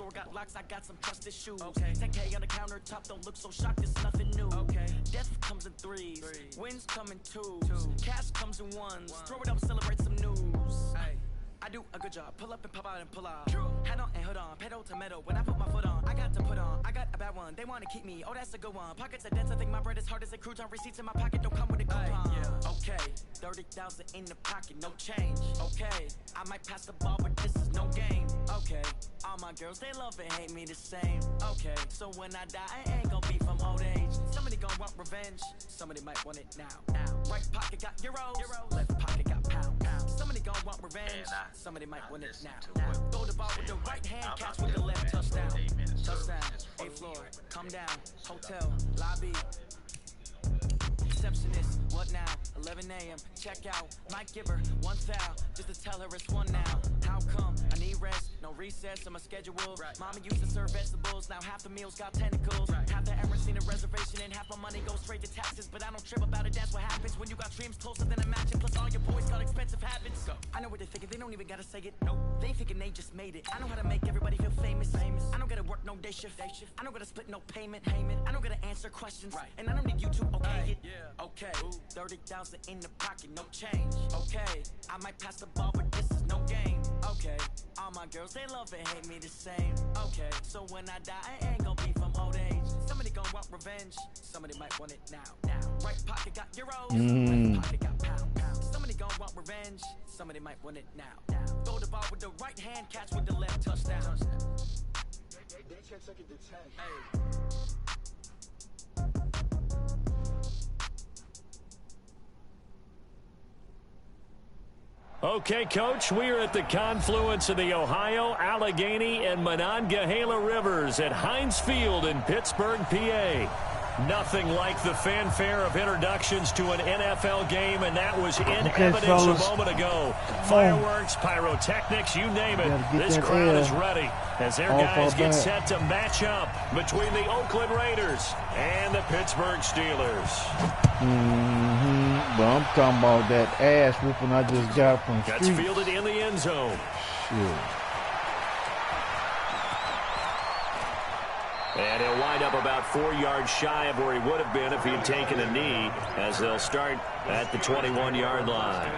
store got locks, I got some trusted shoes. Okay. 10K on the countertop, don't look so shocked, it's nothing new. Okay. Death comes in threes, wins come in twos, cash comes in ones. Throw it up, celebrate some news. Ay. I do a good job, pull up and pop out and pull out. Hat on and hood on, pedal to metal. When I put my foot on, I got to put on. I got a bad one, they want to keep me. Oh, that's a good one. Pockets are dense, I think my bread is hard as a crouton. Receipts in my pocket don't come with a coupon. Yeah. Okay, 30,000 in the pocket, no change. Okay, I might pass the ball, but this is no game. Okay, all my girls, they love and hate me the same. Okay, so when I die, I ain't gonna be from old age. Somebody gon' want revenge, somebody might want it now. Right pocket got euros, left pocket got pound. Somebody gon' want revenge, somebody might win it now. Throw the ball with the right hand, catch with the left, touchdown. Touchdown, 8th floor, come down, hotel, lobby. Receptionist, what now? 11 a.m. Check out. Might give her 1 foul just to tell her it's 1 now. How come? I need rest, no recess on my schedule. Mama used to serve vegetables, now half the meals got tentacles. Half the errands need a reservation and half my money goes straight to taxes. But I don't trip about it, that's what happens when you got dreams closer than a match. Plus all your boys got expensive habits. I know what they're thinking, they don't even gotta say it. Nope, they thinking they just made it. I know how to make everybody feel famous. I don't gotta work no day shift. I don't gotta split no payment. I don't gotta answer questions, and I don't need you to okay it. Okay, 30,000 in the pocket, no change. Okay, I might pass the ball, but this is no game. Okay, all my girls, they love and hate me the same. Okay, so when I die, I ain't gonna be from old age. Somebody gon' want revenge, somebody might want it now. Right pocket got euros, left pocket got pound. Somebody gon' want revenge, somebody might want it now. Throw the ball with the right hand, catch with the left, touchdown. They check second to 10. Hey. Okay, Coach, we are at the confluence of the Ohio, Allegheny, and Monongahela Rivers at Heinz Field in Pittsburgh, PA. Nothing like the fanfare of introductions to an NFL game, and that was in evidence fellas. A moment ago. Fireworks, pyrotechnics, you name it. This crowd is ready as their guys get set to match up between the Oakland Raiders and the Pittsburgh Steelers. But I'm talking about that ass whooping I just got from That's street. Fielded in the end zone. Shit. And he'll wind up about 4 yards shy of where he would have been if he had taken a knee, as they'll start at the 21-yard line.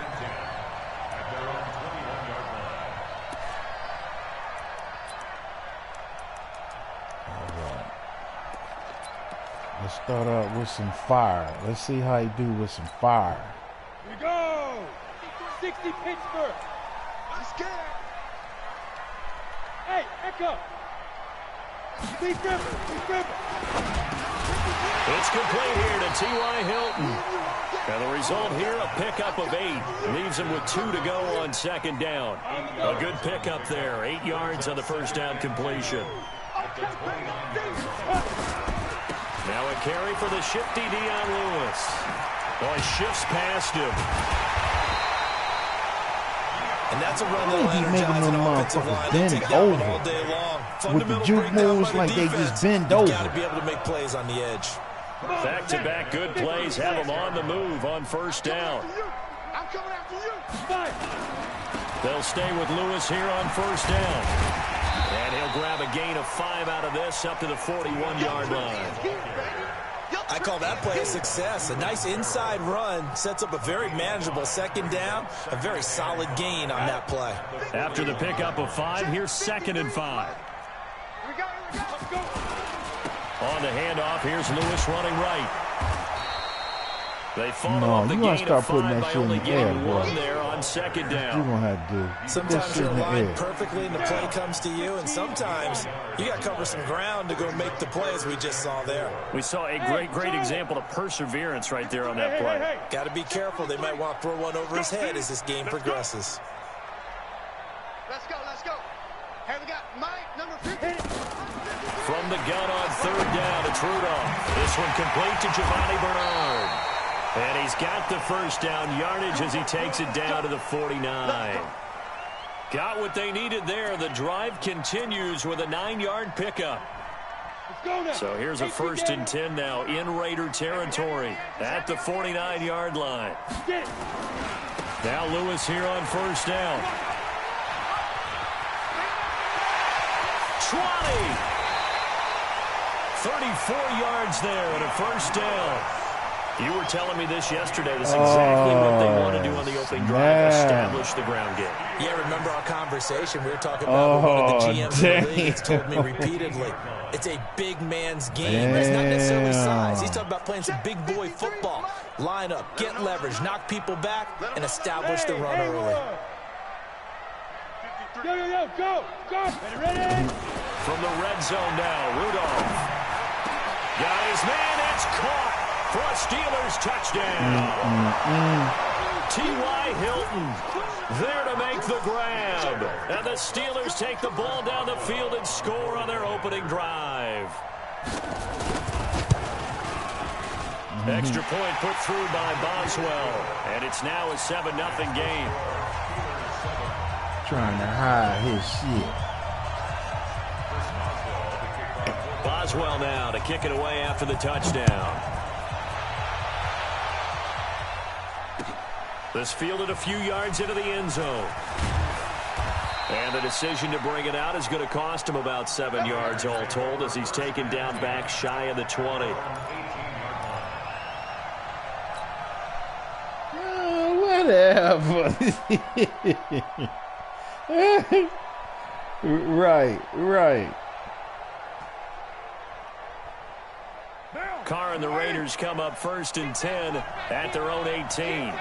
Let's start out with some fire. Let's see how he do with some fire. Here we go! 60 Pittsburgh! Let's get it! Hey, Echo! Be careful! Be careful! It's complete here to T.Y. Hilton. And the result here, a pickup of 8. Leaves him with 2 to go on 2nd down. A good pickup there. 8 yards on the first down completion. Now a carry for the shifty Dion Lewis. Boy, shifts past him. And that's a run that'll energize an offensive line. They take that one all day long. With the juke moves like they just bend over. You got to be able to make plays on the edge. Back-to-back good plays have him on the move on first down. I'm coming after you! They'll stay with Lewis here on first down. And he'll grab a gain of 5 out of this up to the 41-yard line. I call that play a success. A nice inside run sets up a very manageable 2nd down. A very solid gain on that play. After the pickup of 5, here's 2nd and 5. Let's go! On the handoff, here's Lewis running right. They follow up the you gotta gain start of 5 putting that by shit in only the air, getting boy. 1 there on 2nd down. You're gonna have to do. Sometimes you're aligned perfectly and the play comes to you, and sometimes you got to cover some ground to go make the play, as we just saw there. We saw a great example of perseverance right there on that play. Got to be careful. They might want to throw one over his head as this game progresses. Let's go! Hey, we got Mike, number 50. From the gun on 3rd down, it's Rudolph. This one complete to Giovanni Bernard. And he's got the first down yardage as he takes it down to the 49. Got what they needed there. The drive continues with a 9-yard pickup. So here's a 1st and 10 now in Raider territory at the 49-yard line. Now Lewis here on first down. 34 yards there and a first down. You were telling me this yesterday. This is exactly what they want to do on the opening drive, establish the ground game. Yeah, remember our conversation? We were talking about one of the GMs in the league has told me repeatedly, it's a big man's game. It's not necessarily size. He's talking about playing some big boy football. Line up, get leverage, knock people back, and establish the run early. Go. Ready? From the red zone now, Rudolph. Got his man, it's caught for a Steelers touchdown. T.Y. Hilton there to make the grab. And the Steelers take the ball down the field and score on their opening drive. Extra point put through by Boswell. And it's now a 7-0 game. Trying to hide his shit. Boswell now to kick it away after the touchdown. This fielded a few yards into the end zone. And the decision to bring it out is going to cost him about 7 yards all told as he's taken down back shy of the 20. Whatever. Right. Carr and the Raiders come up 1st and 10 at their own 18.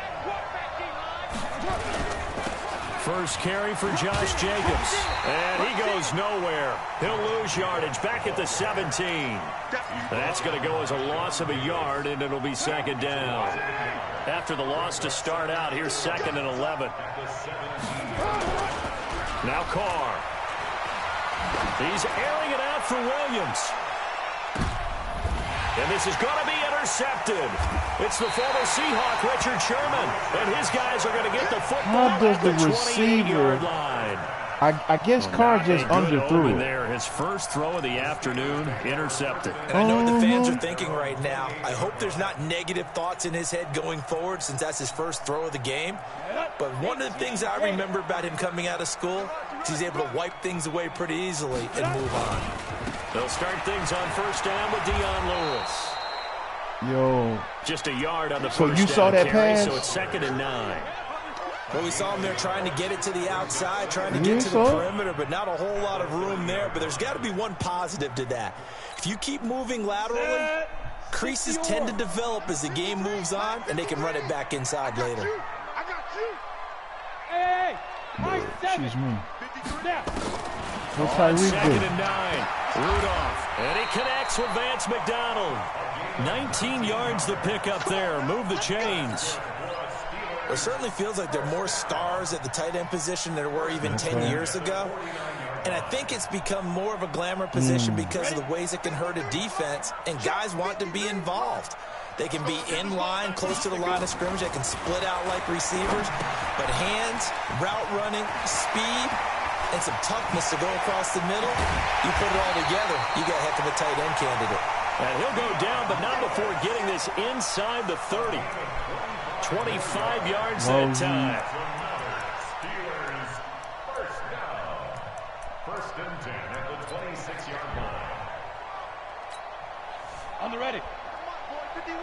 First carry for Josh Jacobs. And he goes nowhere. He'll lose yardage back at the 17. That's going to go as a loss of a yard, and it'll be 2nd down. After the loss to start out, here's 2nd and 11. Now Carr. He's airing it out for Williams. And this is going to be intercepted. It's the former Seahawk, Richard Sherman. And his guys are going to get the football How does at the the receiver 28-yard line. I guess Carr just underthrew it. There, his first throw of the afternoon, intercepted. And I know what the fans are thinking right now. I hope there's not negative thoughts in his head going forward since that's his first throw of the game. But one of the things I remember about him coming out of school is he's able to wipe things away pretty easily and move on. They'll start things on 1st down with Dion Lewis. Yo. Just a yard on the So first you down saw that carry, pass? so it's 2nd and 9. Well, we saw him there trying to get it to the outside, trying to get to the perimeter, but not a whole lot of room there. But there's got to be one positive to that. If you keep moving laterally, creases tend to develop as the game moves on, and they can run it back inside later. I got you. Hey, Excuse me. What's On Tyreek 2nd do? and 9, Rudolph. And he connects with Vance McDonald. 19 yards the pickup there. Move the chains. It certainly feels like there are more stars at the tight end position than there were even 10 years ago. And I think it's become more of a glamour position because of the ways it can hurt a defense, and guys want to be involved. They can be in line, close to the line of scrimmage. They can split out like receivers. But hands, route running, speed, and some toughness to go across the middle, you put it all together, you got a heck of a tight end candidate. And he'll go down, but not before getting this inside the 30. 25 yards that time. Steelers first down. 1st and 10 at the 26-yard line. On the ready. Come on, boy, 51.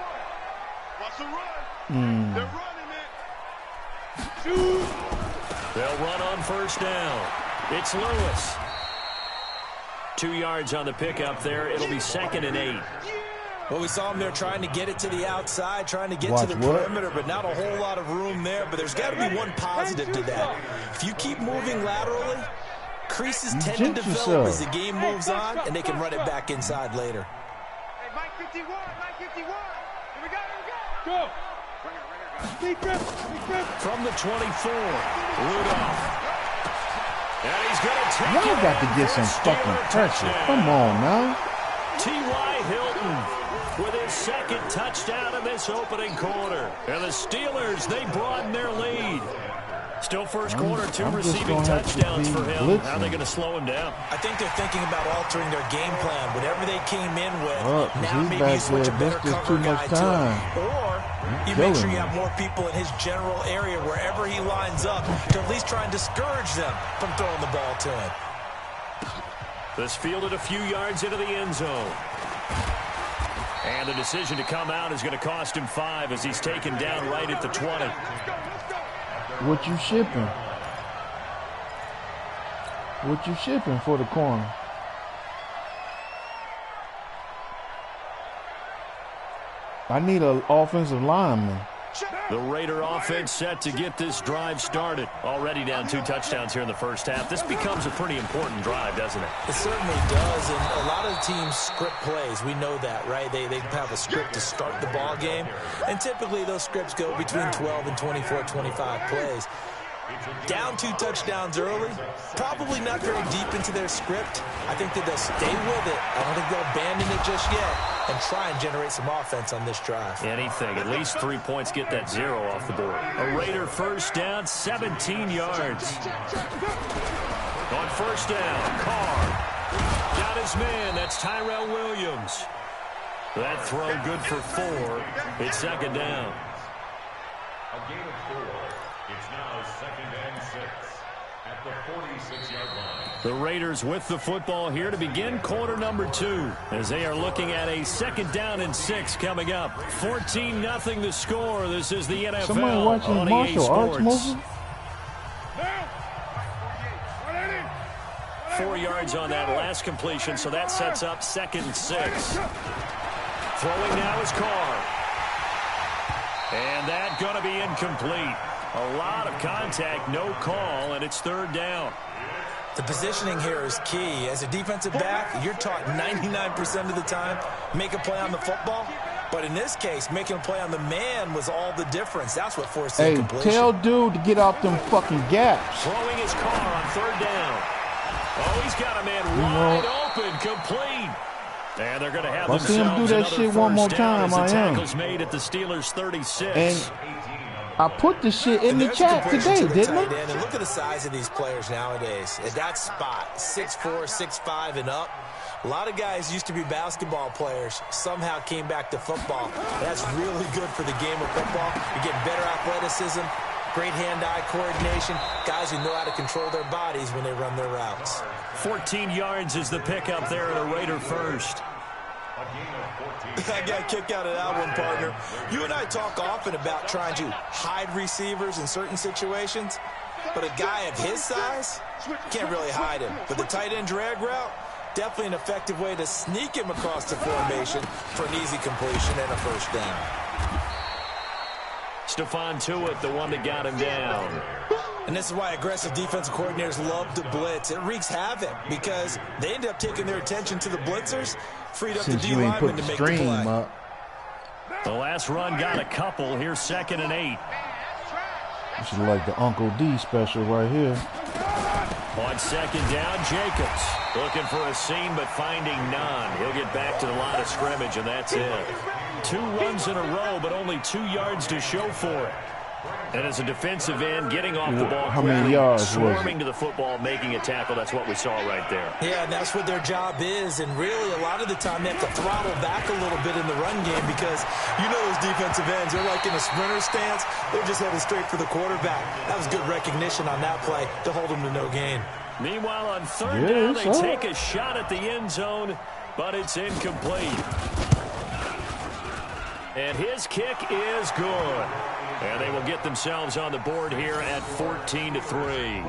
Watch the run. They're running it. Shoot. They'll run on 1st down. It's Lewis. 2 yards on the pickup there. It'll be 2nd and 8. Well, we saw him there trying to get it to the outside, trying to get to the perimeter, but not a whole lot of room there. But there's got to be one positive to that. If you keep moving laterally, creases tend to develop as the game moves on, and they can run it back inside later. Hey, Mike 51, Mike 51. Here we go. Go. From the 24, Rudolph. And he's going to take Y'all got to get some fucking pressure. Come on now. T.Y. Hilton with his 2nd touchdown in this opening quarter. And the Steelers, they broaden their lead. Still first quarter, 2 receiving touchdowns for him. How are they going to slow him down? I think they're thinking about altering their game plan. Whatever they came in with, now he's maybe back you switch a there. better This is cover too guy much to time. him. Or you make sure you have more people in his general area wherever he lines up to at least try and discourage them from throwing the ball to him. This fielded a few yards into the end zone. And the decision to come out is going to cost him 5 as he's taken down right at the 20. What you shipping? What you shipping for the corner? I need an offensive lineman. The Raider offense set to get this drive started. Already down 2 touchdowns here in the first half. This becomes a pretty important drive, doesn't it? It certainly does, and a lot of teams script plays. We know that, right? They have a script to start the ball game, and typically those scripts go between 12 and 24, 25 plays. Down 2 touchdowns early, probably not very deep into their script. I think that they'll stay with it. I don't think they'll abandon it just yet and try and generate some offense on this drive. Anything. At least 3 points, get that 0 off the board. A Raider first down, 17 yards. On first down, Carr. Got his man. That's Tyrell Williams. That throw good for 4. It's second down. A gain of 4. It's now 2nd and 6 at the 46-yard line. The Raiders with the football here to begin quarter number 2 as they are looking at a 2nd down and 6 coming up. 14-0 the score. This is the NFL. Somebody watching on martial EA arts Sports. movie? 4 yards on that last completion, so that sets up 2nd and 6. Throwing now is Carr. And that going to be incomplete. A lot of contact, no call, and it's 3rd down. The positioning here is key. As a defensive back, you're taught 99% of the time, make a play on the football. But in this case, making a play on the man was all the difference. That's what forced the incompletion. Tell dude to get off them fucking gaps. Throwing his Carr on 3rd down. Oh, he's got a man wide open, complete. And they're going to have themselves another shit one more time. The tackle's made at the Steelers' 36. And I put the shit in the chat today, didn't I? And look at the size of these players nowadays. At that spot, 6'4", 6'5", and up. A lot of guys used to be basketball players, somehow came back to football. That's really good for the game of football. You're getting better athleticism, great hand-eye coordination, guys who know how to control their bodies when they run their routes. 14 yards is the pickup there at a Raider first. I got a kick out of that one, partner. You and I talk often about trying to hide receivers in certain situations, but a guy of his size can't really hide him. But the tight end drag route, definitely an effective way to sneak him across the formation for an easy completion and a first down. Stephon Tuitt, the one that got him down. And this is why aggressive defensive coordinators love to blitz. It wreaks havoc because they end up taking their attention to the blitzers, freed up the D-lineman to make the play. The last run got a couple. Here's 2nd and 8. This is like the Uncle D special right here. On 2nd down, Jacobs looking for a seam but finding none. He'll get back to the line of scrimmage, and that's it. 2 runs in a row, but only 2 yards to show for it. And as a defensive end, getting off the ball how many yards swarming to the football, making a tackle, that's what we saw right there. Yeah, and that's what their job is. And really, a lot of the time, they have to throttle back a little bit in the run game because you know those defensive ends, they're like in a sprinter stance. They're just headed straight for the quarterback. That was good recognition on that play to hold them to no gain. Meanwhile, on 3rd down, they take a shot at the end zone, but it's incomplete. And his kick is good. And they will get themselves on the board here at 14-3.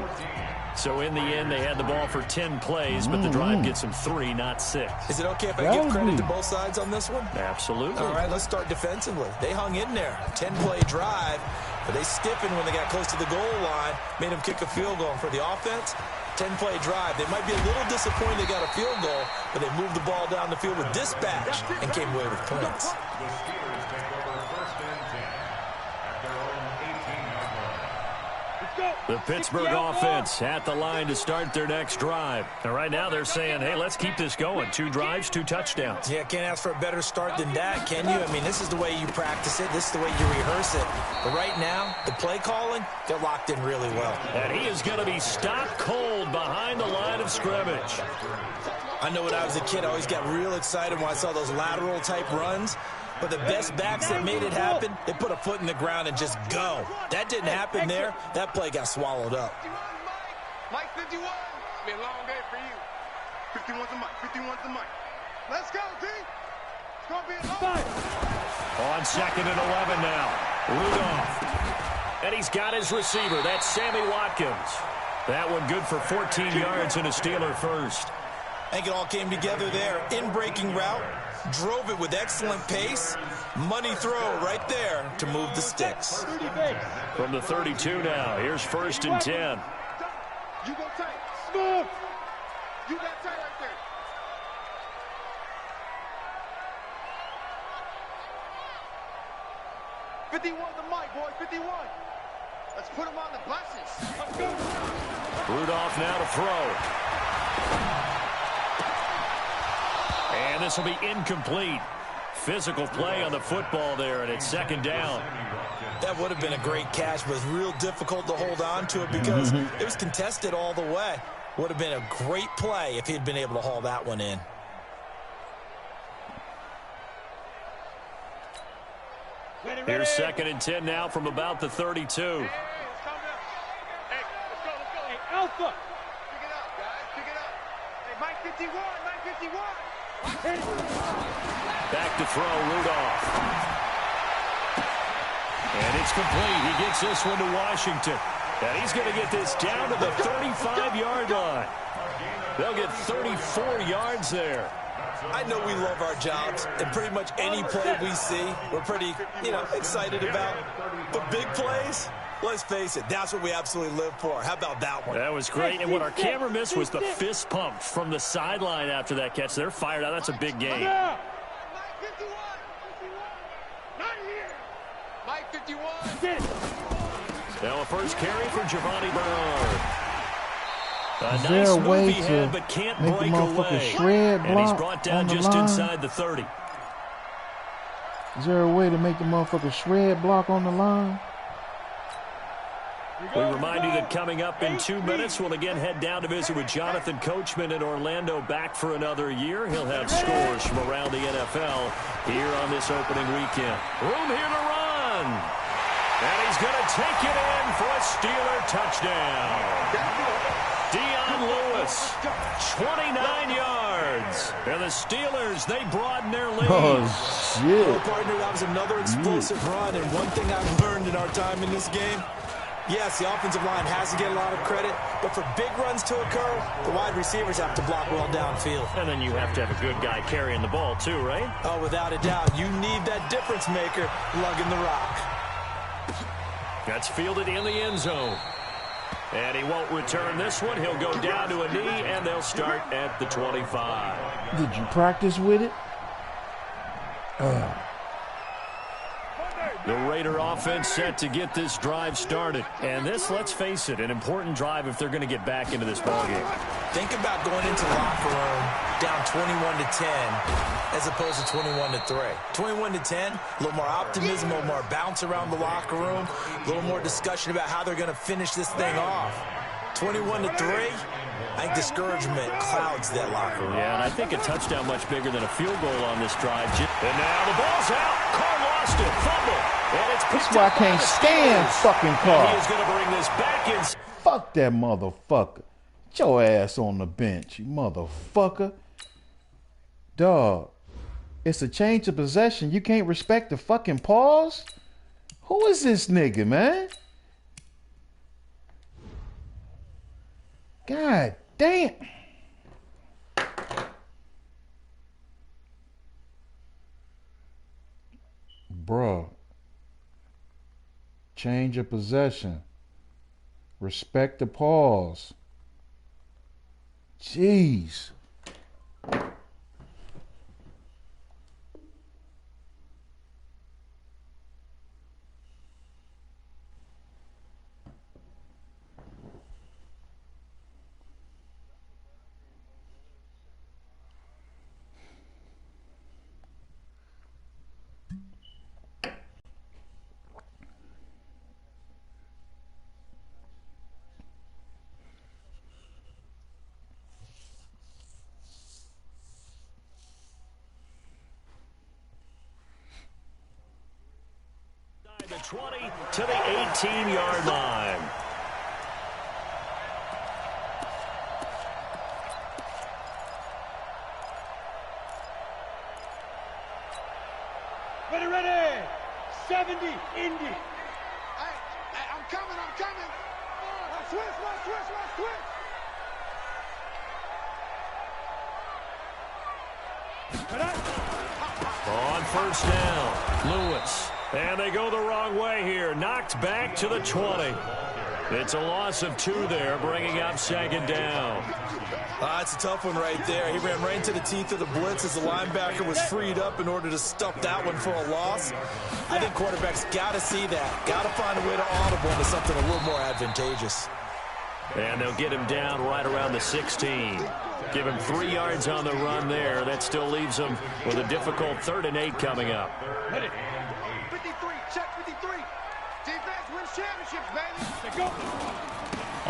So in the end, they had the ball for 10 plays, but the drive gets them 3, not 6. Is it okay if I give credit to both sides on this one? Absolutely. All right, let's start defensively. They hung in there. 10-play drive, but they stiffened when they got close to the goal line, made them kick a field goal. And for the offense, 10-play drive. They might be a little disappointed they got a field goal, but they moved the ball down the field with dispatch and came away with points. The Pittsburgh offense at the line to start their next drive. And right now they're saying, hey, let's keep this going. 2 drives, 2 touchdowns. Yeah, can't ask for a better start than that, can you? I mean, this is the way you practice it. This is the way you rehearse it. But right now, the play calling, they're locked in really well. And he is going to be stopped cold behind the line of scrimmage. I know when I was a kid, I always got real excited when I saw those lateral-type runs. But the best backs that made it happen, they put a foot in the ground and just go. That didn't happen there. That play got swallowed up. Mike 51, it's been a long day for you. 51's the mic. 51's the mic. Let's go, D. It's going to be On 2nd and 11 now. Rudolph. And he's got his receiver. That's Sammy Watkins. That one good for 14 yards and a Steeler first. I think it all came together there. In-breaking route. Drove it with excellent pace. Money throw right there to move the sticks. From the 32 now. Here's 1st and 10. You go tight. Smooth. You got tight right there. $51 the mic, boys. 51. Let's put him on the buses. Let's go. Rudolph now to throw. And this will be incomplete. Physical play on the football there, and it's 2nd down. That would have been a great catch, but it was real difficult to hold on to it because it was contested all the way. Would have been a great play if he had been able to haul that one in. Here's 2nd and 10 now from about the 32. Hey, let's go. Hey, Alpha. Pick it up, guys. Pick it up. Hey, Mike 51. Mike 51. Back to throw, Rudolph. And it's complete. He gets this one to Washington. And he's going to get this down to the 35-yard line. They'll get 34 yards there. I know we love our jobs, and pretty much any play we see, we're pretty, excited about. But big plays, let's face it, that's what we absolutely live for. How about that one? That was great. And what our camera missed was the fist pump from the sideline after that catch. They're fired out. That's a big game. Mike 51. Not here. Mike 51. Now a first carry for Giovanni Bernard. Is there a way to but can't make the break motherfucker away. shred And he's block brought down on the just line? inside the 30. Is there a way to make the motherfucker shred block on the line? We remind you that coming up in 2 minutes, we'll again head down to visit with Jonathan Coachman in Orlando, back for another year. He'll have scores from around the NFL here on this opening weekend. Room here to run. And he's going to take it in for a Steeler touchdown. Dion Lewis, 29 yards. And the Steelers, they broaden their lead. Oh, shit. Well, partner, that was another explosive run, and one thing I've learned in our time in this game, yes, the offensive line has to get a lot of credit, but for big runs to occur, the wide receivers have to block well downfield. And then you have to have a good guy carrying the ball too, right? Oh, without a doubt. You need that difference maker lugging the rock. That's fielded in the end zone. And he won't return this one. He'll go down to a knee, and they'll start at the 25. Did you practice with it? The Raider offense set to get this drive started. And this, let's face it, an important drive if they're going to get back into this ballgame. Think about going into the locker room down 21-10 as opposed to 21-3. 21-10, a little more optimism, a little more bounce around the locker room, a little more discussion about how they're going to finish this thing off. 21-3, I think discouragement clouds that locker room. Yeah, and I think a touchdown much bigger than a field goal on this drive. And now the ball's out. Carr lost it. Fumble. And it's That's why I can't stand fucking Carr. He is going to bring this back in. Fuck that motherfucker. Get your ass on the bench, you motherfucker. Dog, it's a change of possession. You can't respect the fucking pause? Who is this nigga, man? God damn. Bruh. Change of possession. Respect the pause. Jeez. The 20 to the 18-yard line. Ready. 70, Indy. Hey, I'm coming. Switch. On first down, Lewis. And they go the wrong way here. Knocked back to the 20. It's a loss of 2 there, bringing up second down. It's a tough one right there. He ran right into the teeth of the blitz as the linebacker was freed up in order to stuff that one for a loss. I think quarterbacks got to see that. Got to find a way to audible into something a little more advantageous. And they'll get him down right around the 16. Give him 3 yards on the run there. That still leaves him with a difficult 3rd and 8 coming up. 53, check 53. Defense wins championships, baby. Let's go.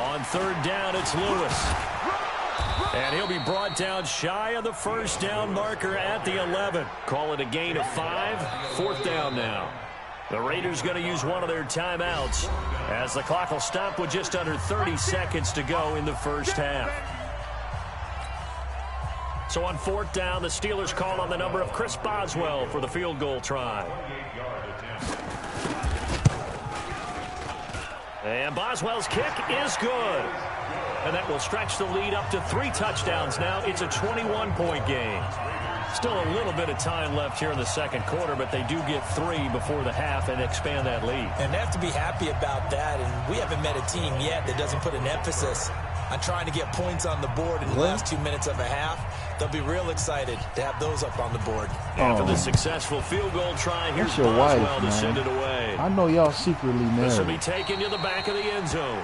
On 3rd down, it's Lewis. And he'll be brought down shy of the first down marker at the 11. Call it a gain of 5. 4th down now. The Raiders going to use one of their timeouts as the clock will stop with just under 30 seconds to go in the first half. So on 4th down, the Steelers call on the number of Chris Boswell for the field goal try. And Boswell's kick is good. And that will stretch the lead up to 3 touchdowns now. It's a 21-point game. Still a little bit of time left here in the second quarter, but they do get 3 before the half and expand that lead. And they have to be happy about that. And we haven't met a team yet that doesn't put an emphasis on trying to get points on the board in the last 2 minutes of a half. They'll be real excited to have those up on the board. After the successful field goal try, here's your Boswell wife, to send it away. I know y'all secretly married. This will be taken to the back of the end zone.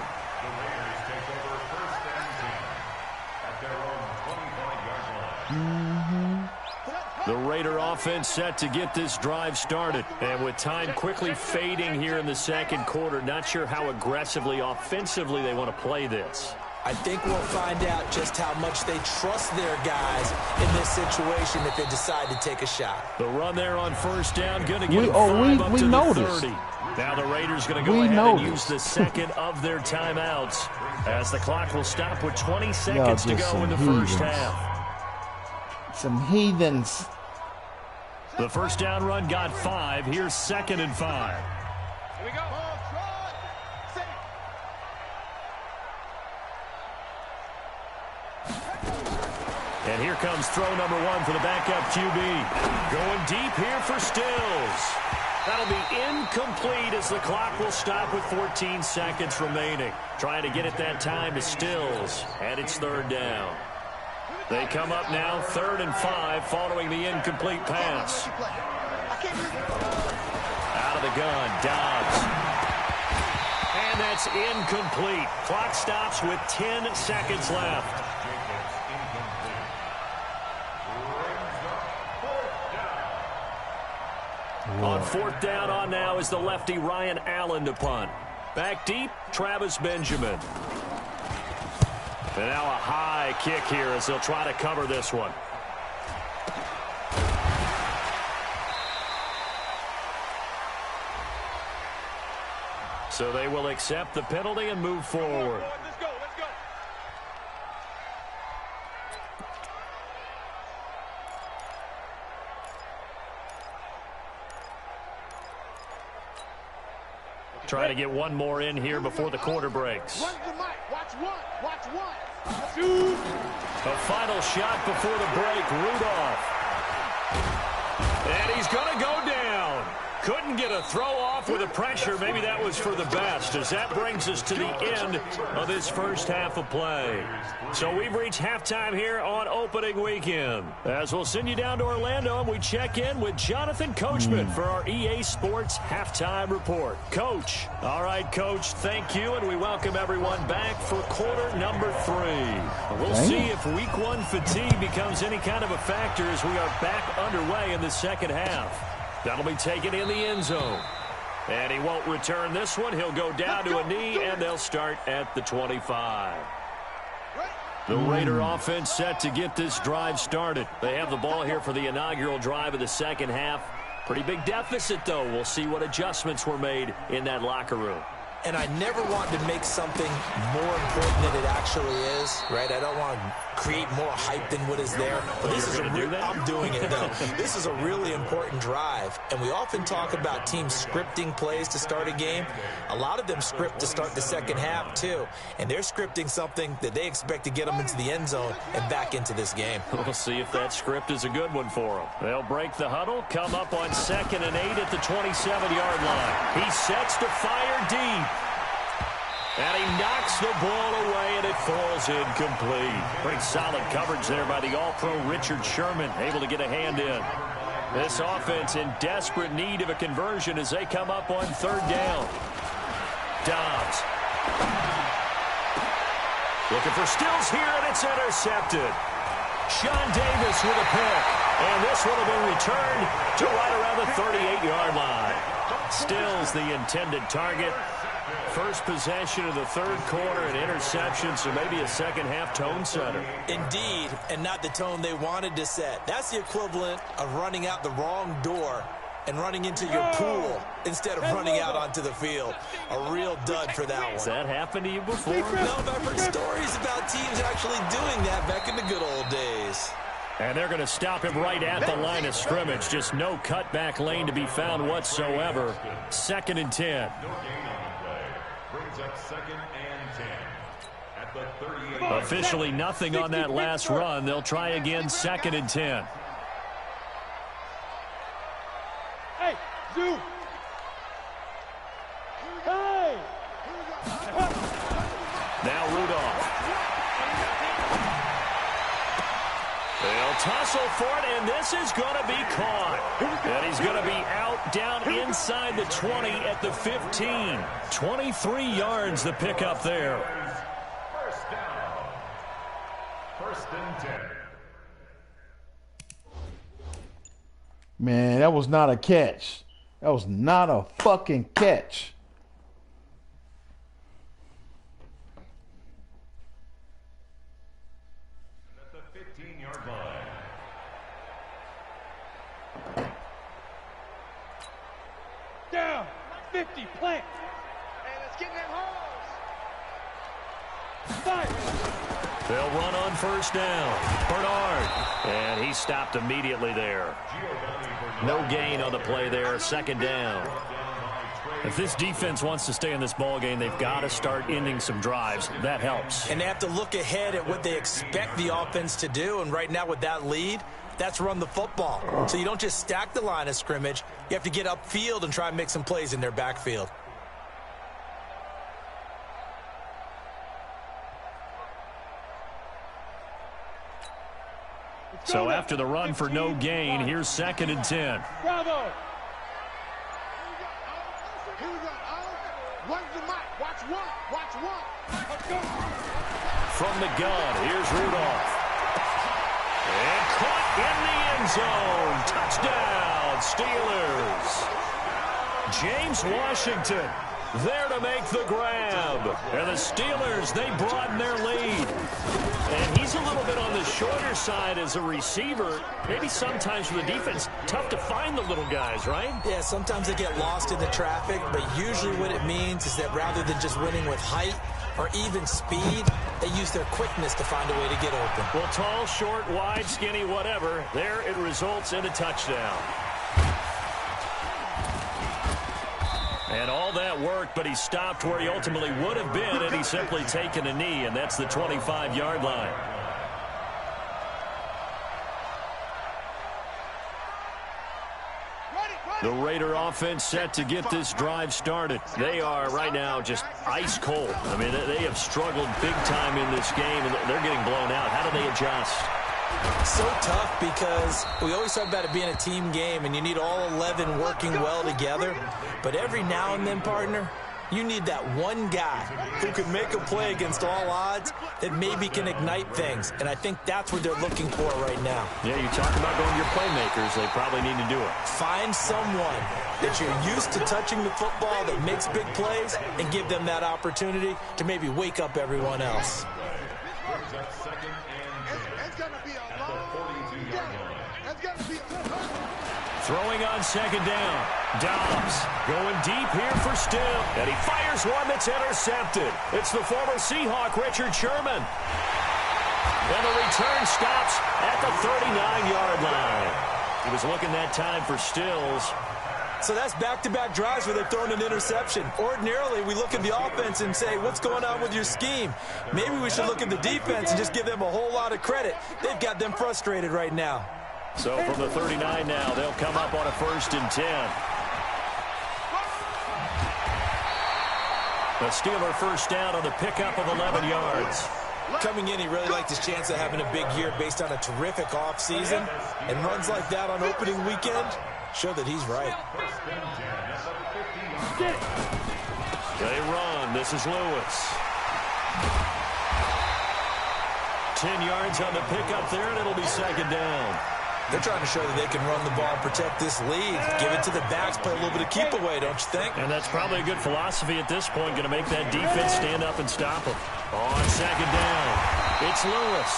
The Raider offense set to get this drive started. And with time quickly fading here in the second quarter, not sure how aggressively, offensively they want to play this. I think we'll find out just how much they trust their guys in this situation if they decide to take a shot. The run there on first down, going to get 5 up to the 30. Now the Raiders going to go ahead and use the second of their timeouts as the clock will stop with 20 seconds to go in the first half. Some heathens. The first down run got 5. Here's 2nd and 5. Here we go. And here comes throw number 1 for the backup QB. Going deep here for Stills. That'll be incomplete as the clock will stop with 14 seconds remaining. Trying to get it that time to Stills. And it's 3rd down. They come up now 3rd and 5 following the incomplete pass. Out of the gun, Dobbs. And that's incomplete. Clock stops with 10 seconds left. On 4th down on now is the lefty Ryan Allen to punt. Back deep, Travis Benjamin. And now a high kick here as they'll try to cover this one. So they will accept the penalty and move forward. Let's go. Try to get one more in here before the quarter breaks. Watch one. A final shot before the break, Rudolph. And he's going to go down. Couldn't get a throw off with the pressure. Maybe that was for the best, as that brings us to the end of this first half of play. So we've reached halftime here on opening weekend. As we'll send you down to Orlando, and we check in with Jonathan Coachman for our EA Sports Halftime Report. Coach. All right, Coach, thank you, and we welcome everyone back for quarter number 3. We'll see if week 1 fatigue becomes any kind of a factor as we are back underway in the second half. That'll be taken in the end zone. And he won't return this one. He'll go down to a knee, and they'll start at the 25. The Raider offense set to get this drive started. They have the ball here for the inaugural drive of the second half. Pretty big deficit, though. We'll see what adjustments were made in that locker room. And I never want to make something more important than it actually is, right? I don't want to create more hype than what is there. But this is I'm doing it, though. This is a really important drive, and we often talk about teams scripting plays to start a game. A lot of them script to start the second half, too, and they're scripting something that they expect to get them into the end zone and back into this game. We'll see if that script is a good one for them. They'll break the huddle, come up on 2nd and 8 at the 27-yard line. He sets to fire deep. And he knocks the ball away, and it falls incomplete. Pretty solid coverage there by the All-Pro Richard Sherman, able to get a hand in. This offense in desperate need of a conversion as they come up on 3rd down. Dobbs. Looking for Stills here, and it's intercepted. Sean Davis with a pick. And this will have been returned to right around the 38-yard line. Stills the intended target. First possession of the 3rd quarter, an interception, so maybe a second-half tone setter. Indeed, and not the tone they wanted to set. That's the equivalent of running out the wrong door and running into your pool instead of running out onto the field. A real dud for that one. Has that happened to you before? No, I've heard stories about teams actually doing that back in the good old days. And they're going to stop him right at the line of scrimmage. Just no cutback lane to be found whatsoever. 2nd and 10. Brings up 2nd and 10 at the 38. Officially nothing on that last run. They'll try again 2nd and 10. Hey, Zoo. Hey. Now Rudolph. They'll tussle for it, and this is going to be caught. And he's going to be out down inside the 20 at the 15. 23 yards the pickup there. First down. 1st and 10. Man, that was not a catch. That was not a fucking catch. At the 15-yard line. Down. 50. Plant. Hey, let's get in that hose. Fire. They'll run on 1st down. Bernard. And he stopped immediately there. No gain on the play there. 2nd down. If this defense wants to stay in this ball game, they've got to start ending some drives. That helps. And they have to look ahead at what they expect the offense to do. And right now with that lead, that's run the football. So you don't just stack the line of scrimmage. You have to get upfield and try and make some plays in their backfield. So after the run for no gain, here's 2nd and 10. Bravo. One's the mic. Watch one. Watch one. Let's go. From the gun, here's Rudolph. And caught in the end zone. Touchdown, Steelers. James Washington there to make the grab. And the Steelers, they broaden their lead. And he's a little bit on the shorter side as a receiver. Maybe sometimes for the defense, tough to find the little guys, right? Yeah, sometimes they get lost in the traffic, but usually what it means is that rather than just winning with height or even speed, they use their quickness to find a way to get open. Well, tall, short, wide, skinny, whatever, there it results in a touchdown. And all that worked, but he stopped where he ultimately would have been had he simply taken a knee, and that's the 25-yard line. The Raider offense set to get this drive started. They are right now just ice cold. I mean, they have struggled big time in this game, and they're getting blown out. How do they adjust? So tough because we always talk about it being a team game, and you need all 11 working well together. But every now and then, partner, you need that one guy who can make a play against all odds that maybe can ignite things. And I think that's what they're looking for right now. Yeah, you talk about going to your playmakers. They probably need to do it. Find someone that you're used to touching the football that makes big plays and give them that opportunity to maybe wake up everyone else. Throwing on 2nd down. Dobbs going deep here for Still. And he fires one that's intercepted. It's the former Seahawk, Richard Sherman. And the return stops at the 39-yard line. He was looking that time for Stills. So that's back-to-back drives where they've thrown an interception. Ordinarily, we look at the offense and say, what's going on with your scheme? Maybe we should look at the defense and just give them a whole lot of credit. They've got them frustrated right now. So from the 39 now, they'll come up on a 1st and 10. The Steeler first down on the pickup of 11 yards. Coming in, he really liked his chance of having a big year based on a terrific offseason. And runs like that on opening weekend show that he's right. They run. This is Lewis. 10 yards on the pickup there, and it'll be 2nd down. They're trying to show that they can run the ball and protect this lead. Give it to the backs, play a little bit of keep away, don't you think? And that's probably a good philosophy at this point, going to make that defense stand up and stop them. On 2nd down, it's Lewis.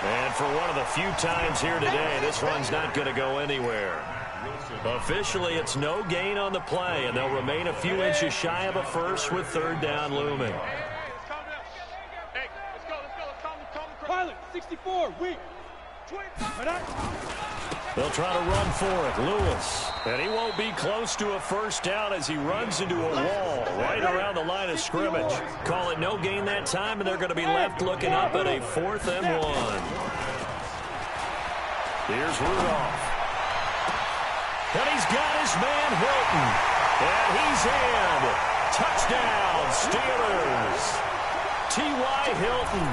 And for one of the few times here today, this run's not going to go anywhere. Officially, it's no gain on the play, and they'll remain a few inches shy of a first with 3rd down looming. Hey, let's go. Pilot, 64, weak. They'll try to run for it. Lewis. And he won't be close to a 1st down as he runs into a wall right around the line of scrimmage. Call it no gain that time, and they're going to be left looking up at a 4th and 1. Here's Rudolph. And he's got his man Hilton. And he's in. Touchdown, Steelers. T.Y. Hilton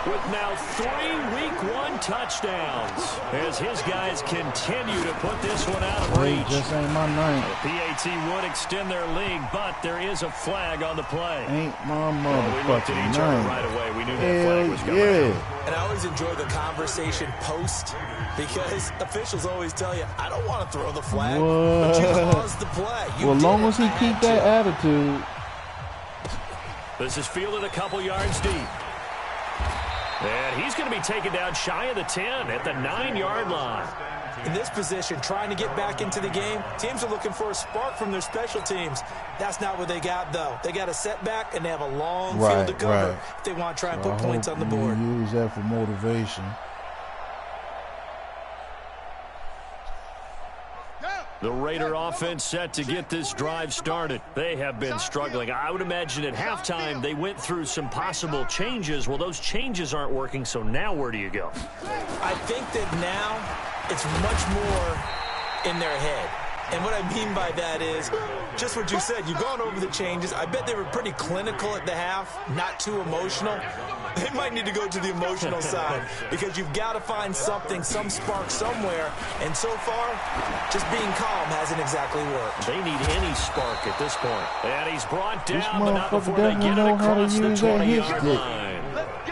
with now 3 Week 1 touchdowns as his guys continue to put this one out of reach. Just ain't my night. The PAT would extend their lead, but there is a flag on the play. Ain't my We looked at each other right away. We knew that flag was coming. Yeah. And I always enjoy the conversation post because officials always tell you, I don't want to throw the flag, but you caused the play. Well, as long as he keep that attitude. This is fielded a couple yards deep. And he's going to be taken down shy of the 10 at the 9-yard line. In this position, trying to get back into the game, teams are looking for a spark from their special teams. That's not what they got, though. They got a setback, and they have a long field to cover if they want to try and put points on the board. Use that for motivation. The Raider offense set to get this drive started. They have been struggling. I would imagine at halftime they went through some possible changes. Well, those changes aren't working, so now where do you go? I think that now it's much more in their head. And what I mean by that is just what you said. You've gone over the changes. I bet they were pretty clinical at the half, not too emotional. They might need to go to the emotional side because you've got to find something, some spark somewhere. And so far, just being calm hasn't exactly worked. They need any spark at this point. And he's brought down, but not motherfucker before they doesn't get it know how to across the use that 20-yard history. line.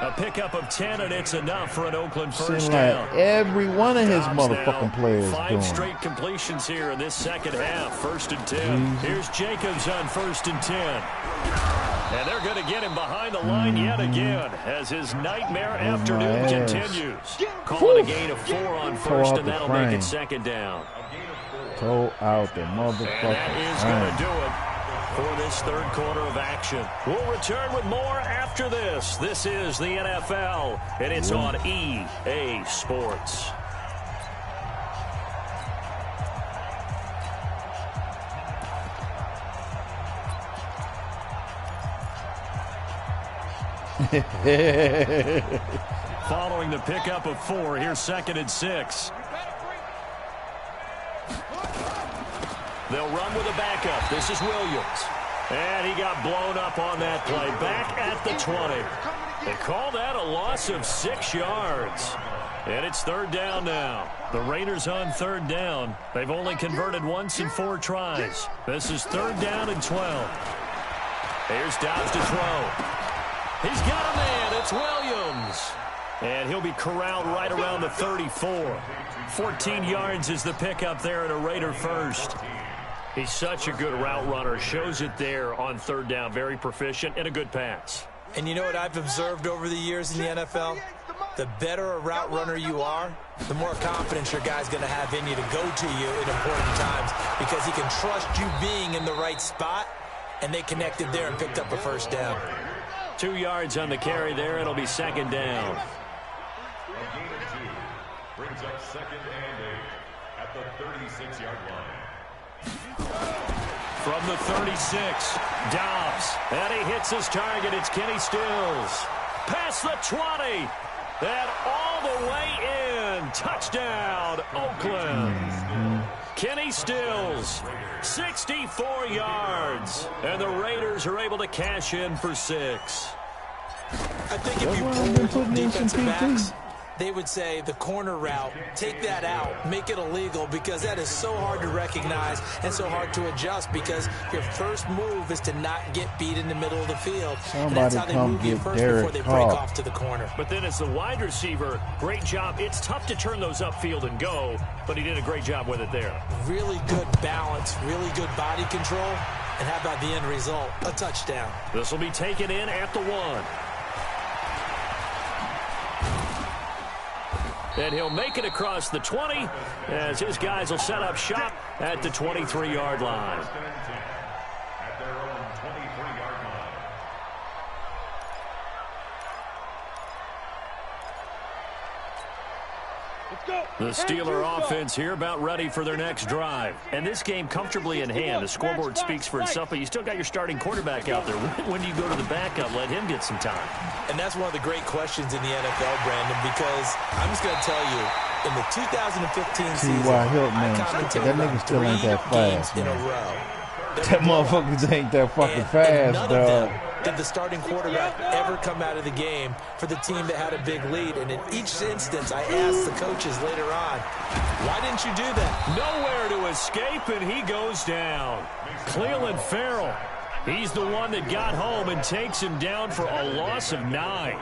A pickup of 10, and it's enough for an Oakland first Seems down. like every one of his Dobbs motherfucking now, players 5 doing. straight completions here in this second half. 1st and 10. Here's Jacobs on 1st and 10. And they're going to get him behind the line yet again as his nightmare afternoon continues. Calling a gain of 4 on 1st, and that'll make it 2nd down. Toe out the motherfucker. And that is going to do it for this 3rd quarter of action. We'll return with more after this. This is the NFL, and it's on EA Sports. Following the pickup of 4, here's 2nd and 6. They'll run with a backup. This is Williams. And he got blown up on that play. Back at the 20. They call that a loss of 6 yards. And it's 3rd down now. The Raiders on 3rd down. They've only converted once in 4 tries. This is 3rd down and 12. Here's Dobbs to throw. He's got a man. It's Williams. And he'll be corralled right around the 34. 14 yards is the pickup there at a Raider first. He's such a good route runner. Shows it there on 3rd down. Very proficient and a good pass. And you know what I've observed over the years in the NFL? The better a route runner you are, the more confidence your guy's going to have in you to go to you in important times because he can trust you being in the right spot, and they connected there and picked up a 1st down. 2 yards on the carry there. It'll be 2nd down. brings up 2nd and 8 at the 36-yard line. From the 36, Dobbs. And he hits his target. It's Kenny Stills. Past the 20. And all the way in. Touchdown, Oakland. Kenny Stills, 64 yards. And the Raiders are able to cash in for 6. I think if you pulled defensive backs, they would say the corner route, take that out, make it illegal, because that is so hard to recognize and so hard to adjust, because your first move is to not get beat in the middle of the field. And that's how they move you first before they break off to the corner. But then as the wide receiver, great job. It's tough to turn those upfield and go, but he did a great job with it there. Really good balance, really good body control. And how about the end result? A touchdown. This will be taken in at the 1. And he'll make it across the 20 as his guys will set up shop at the 23-yard line. At their own 23-yard line. The Steeler offense here about ready for their next drive. And this game comfortably in hand. The scoreboard speaks for itself, but you still got your starting quarterback out there. When do you go to the backup? Let him get some time. And that's one of the great questions in the NFL, Brandon, because I'm just going to tell you, in the 2015 season, I commentated that nigga still ain't that fast, in a man. row. That motherfucker ain't that fucking fast, dog. Did the starting quarterback ever come out of the game for the team that had a big lead? And in each instance, I asked the coaches later on, why didn't you do that? Nowhere to escape, and he goes down. Cleveland Farrell, he's the one that got home and takes him down for a loss of 9.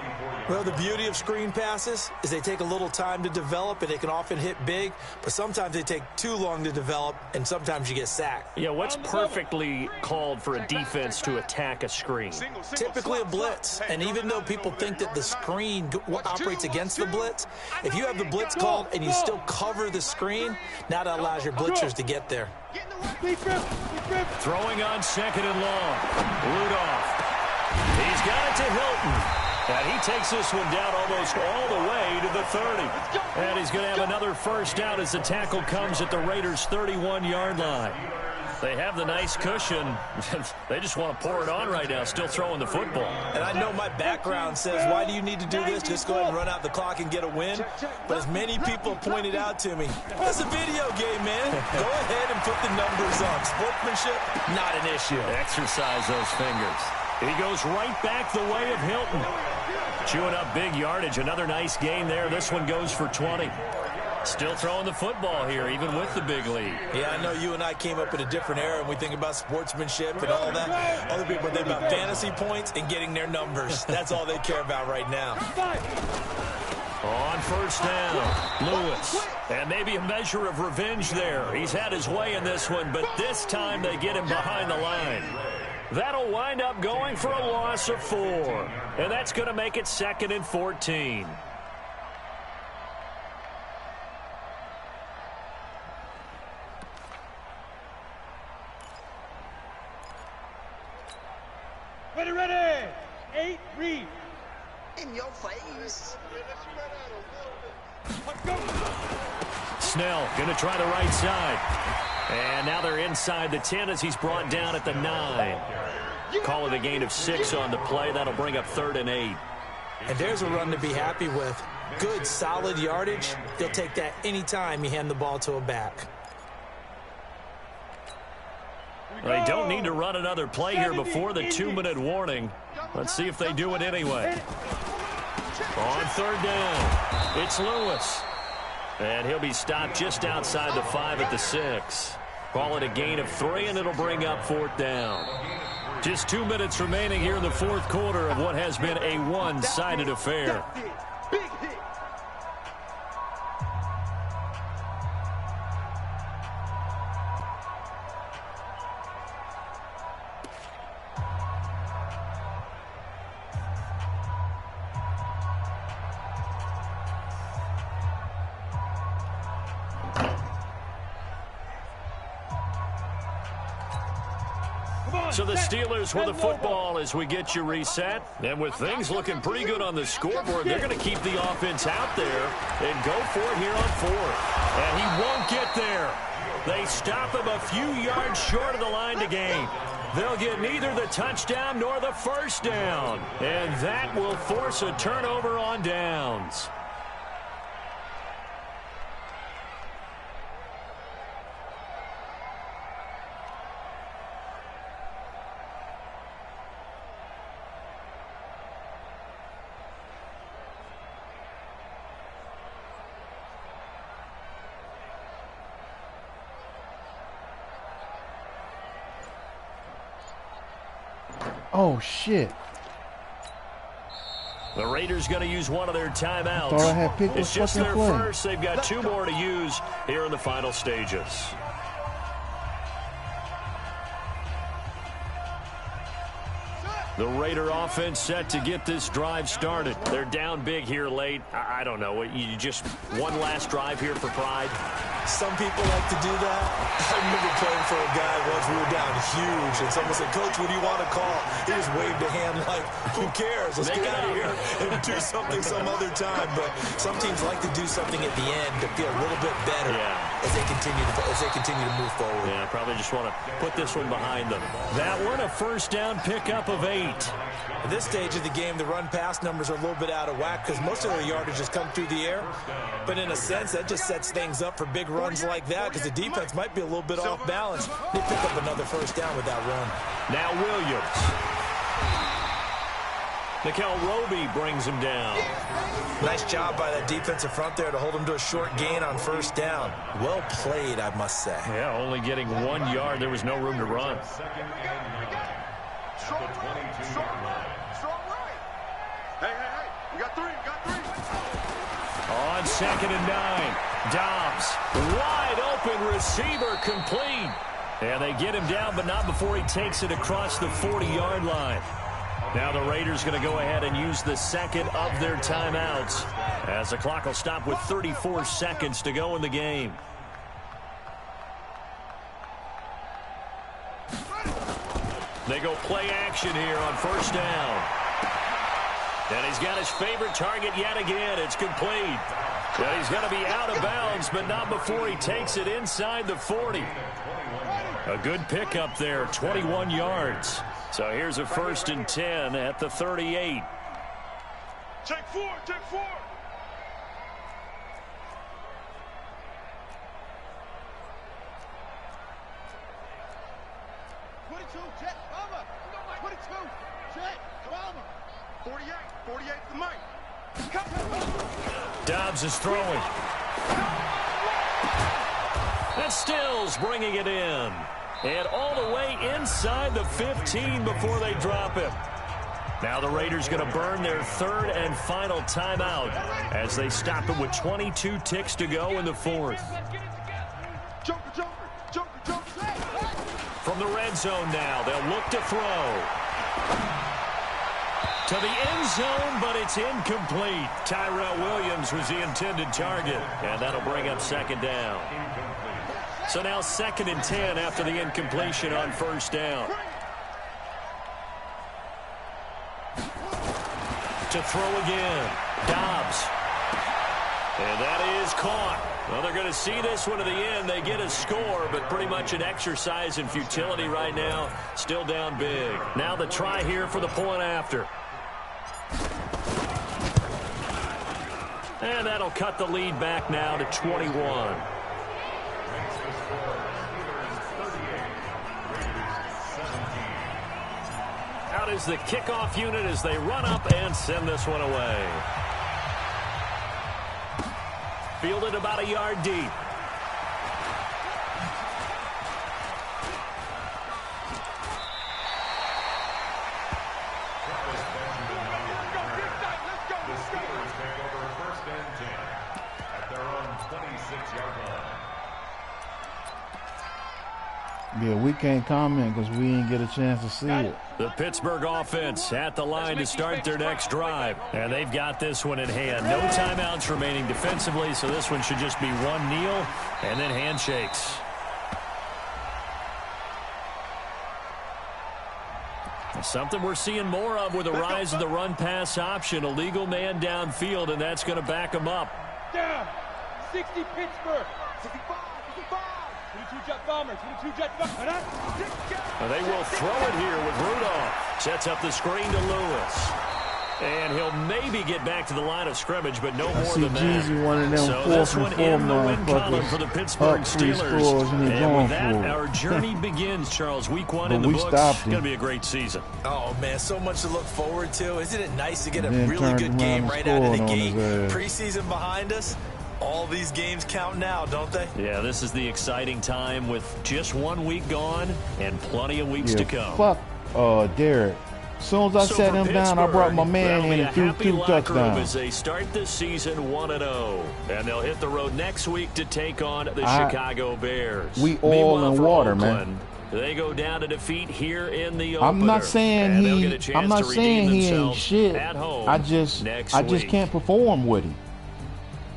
Well, the beauty of screen passes is they take a little time to develop, and they can often hit big, but sometimes they take too long to develop, and sometimes you get sacked. Yeah, what's perfectly called for a defense to attack a screen? Typically a blitz, and even though people think that the screen operates against the blitz, if you have the blitz called and you still cover the screen, now that allows your blitzers to get there. Throwing on 2nd and long. Rudolph. He's got it to Hilton. And he takes this one down almost all the way to the 30. And he's going to have another first down as the tackle comes at the Raiders' 31-yard line. They have the nice cushion. They just want to pour it on right now, still throwing the football. And I know my background says, why do you need to do this? Just go ahead and run out the clock and get a win. But as many people pointed out to me, that's a video game, man. Go ahead and put the numbers on. Sportsmanship, not an issue. Exercise those fingers. He goes right back the way of Hilton. Chewing up big yardage. Another nice gain there. This one goes for 20. Still throwing the football here, even with the big lead. Yeah, I know you and I came up in a different era, and we think about sportsmanship and all that. Other people think about fantasy points and getting their numbers. That's all they care about right now. On first down, Lewis. And maybe a measure of revenge there. He's had his way in this one, but this time they get him behind the line. That'll wind up going for a loss of 4. And that's going to make it 2nd and 14. Ready. 8, read. In your face. Snell going to try the right side. And now they're inside the 10 as he's brought down at the 9. Call it a gain of 6 on the play. That'll bring up 3rd and 8. And there's a run to be happy with. Good, solid yardage. They'll take that anytime you hand the ball to a back. They don't need to run another play here before the 2-minute warning. Let's see if they do it anyway. On 3rd down, it's Lewis. And he'll be stopped just outside the 5 at the 6. Call it a gain of 3, and it'll bring up 4th down. Just 2 minutes remaining here in the 4th quarter of what has been a one-sided affair. So the Steelers with the football as we get you reset. And with things looking pretty good on the scoreboard, they're going to keep the offense out there and go for it here on fourth. And he won't get there. They stop him a few yards short of the line to gain. They'll get neither the touchdown nor the first down. And that will force a turnover on downs. Oh, shit. The Raiders going to use one of their timeouts. Thought I had picked it's this just their fucking play. first. They've got two more to use here in the final stages. The Raider offense set to get this drive started. They're down big here late. I don't know. You just one last drive here for pride? Some people like to do that. I remember playing for a guy once. We were down huge, and someone said, "Coach, what do you want to call?" He just waved a hand like, "Who cares? Let's get out of here and do something some other time." But some teams like to do something at the end to feel a little bit better as they continue to move forward. Yeah, probably just want to put this one behind them. That one, a first down pickup of 8. At this stage of the game, the run-pass numbers are a little bit out of whack because most of their yardage has come through the air. But in a sense, that just sets things up for big runs like that because the defense might be a little bit off balance. They pick up another first down with that run. Now Williams. Nickel Roby brings him down. Nice job by that defensive front there to hold him to a short gain on first down. Well played, I must say. Yeah, only getting 1 yard. There was no room to run. Strong right. Hey, we got three. On 2nd and 9, Dobbs, wide open receiver, complete. And they get him down, but not before he takes it across the 40-yard line. Now the Raiders going to go ahead and use the second of their timeouts as the clock will stop with 34 seconds to go in the game. They go play action here on first down. And he's got his favorite target yet again. It's complete. And he's going to be out of bounds, but not before he takes it inside the 40. A good pickup there, 21 yards. So here's a 1st and 10 at the 38. Take four. 22, jet, bomber. 22, jet, bomber. 48 the mic. Dobbs is throwing. That's Stills bringing it in. And all the way inside the 15 before they drop him. Now the Raiders going to burn their 3rd and final timeout as they stop it with 22 ticks to go in the 4th. Joker. From the red zone now, they'll look to throw. To the end zone, but it's incomplete. Tyrell Williams was the intended target, and that'll bring up 2nd down. So now 2nd and 10 after the incompletion on first down. To throw again, Dobbs. And that is caught. Well, they're going to see this one to the end. They get a score, but pretty much an exercise in futility right now. Still down big. Now the try here for the point after. And that'll cut the lead back now to 21. Out is the kickoff unit as they run up and send this one away. Fielded about a yard deep. Yeah, we can't comment because we didn't get a chance to see it. The Pittsburgh offense at the line to start their next drive. And they've got this one in hand. No timeouts remaining defensively, so this one should just be one kneel and then handshakes. Something we're seeing more of with the rise of the run-pass option. A legal man downfield, and that's going to back him up. Down. 60 Pittsburgh. 65. 22 Jet Bombers. 22 Jet Bombers. They will throw it here with Rudolph. Sets up the screen to Lewis. And he'll maybe get back to the line of scrimmage, but no more than that. Jeezy, one of them so 4 from 4 in the win column for the Pittsburgh Steelers. And with that, our journey begins, Charles. Week 1 in the books. It's going to be a great season. Oh, man, so much to look forward to. Isn't it nice to get a really good game right out of the gate? Preseason behind us. All these games count now, don't they? Yeah, this is the exciting time with just 1 week gone and plenty of weeks to come. Fuck Derek. As soon as I set him down, I brought my man in and threw 2 touchdowns. As they start this season 1-0, and they'll hit the road next week to take on the Chicago Bears. We oil and water, Oakland, man. They go down to defeat here in the opener. I'm not saying he ain't shit. At home I just can't perform with him.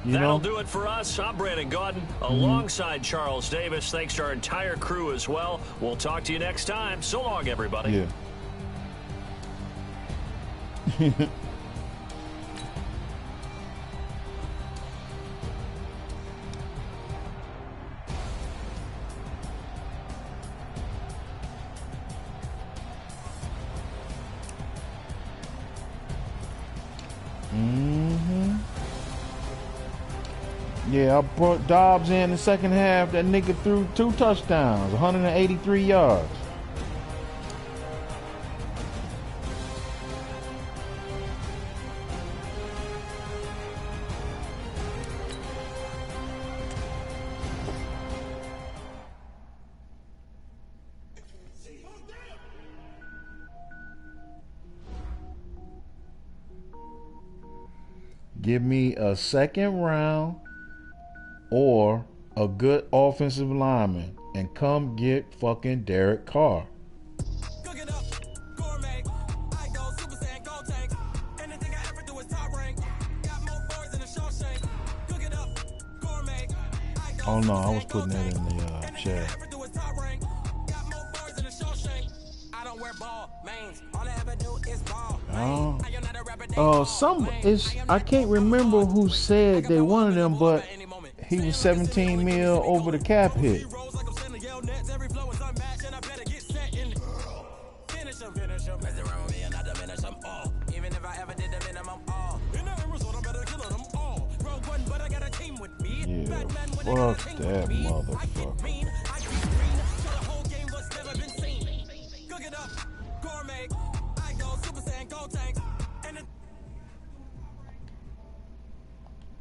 That'll do it for us. I'm Brandon Gaudin alongside Charles Davis. Thanks to our entire crew as well. We'll talk to you next time. So long, everybody. Yeah. Yeah, I brought Dobbs in the second half. That nigga threw 2 touchdowns, 183 yards. Give me a second round or a good offensive lineman and come get fucking Derek Carr. Oh no, I was putting that in the chat. I can't remember who said they wanted him, but he was 17 mil over the cap hit. Yeah, fuck that motherfucker.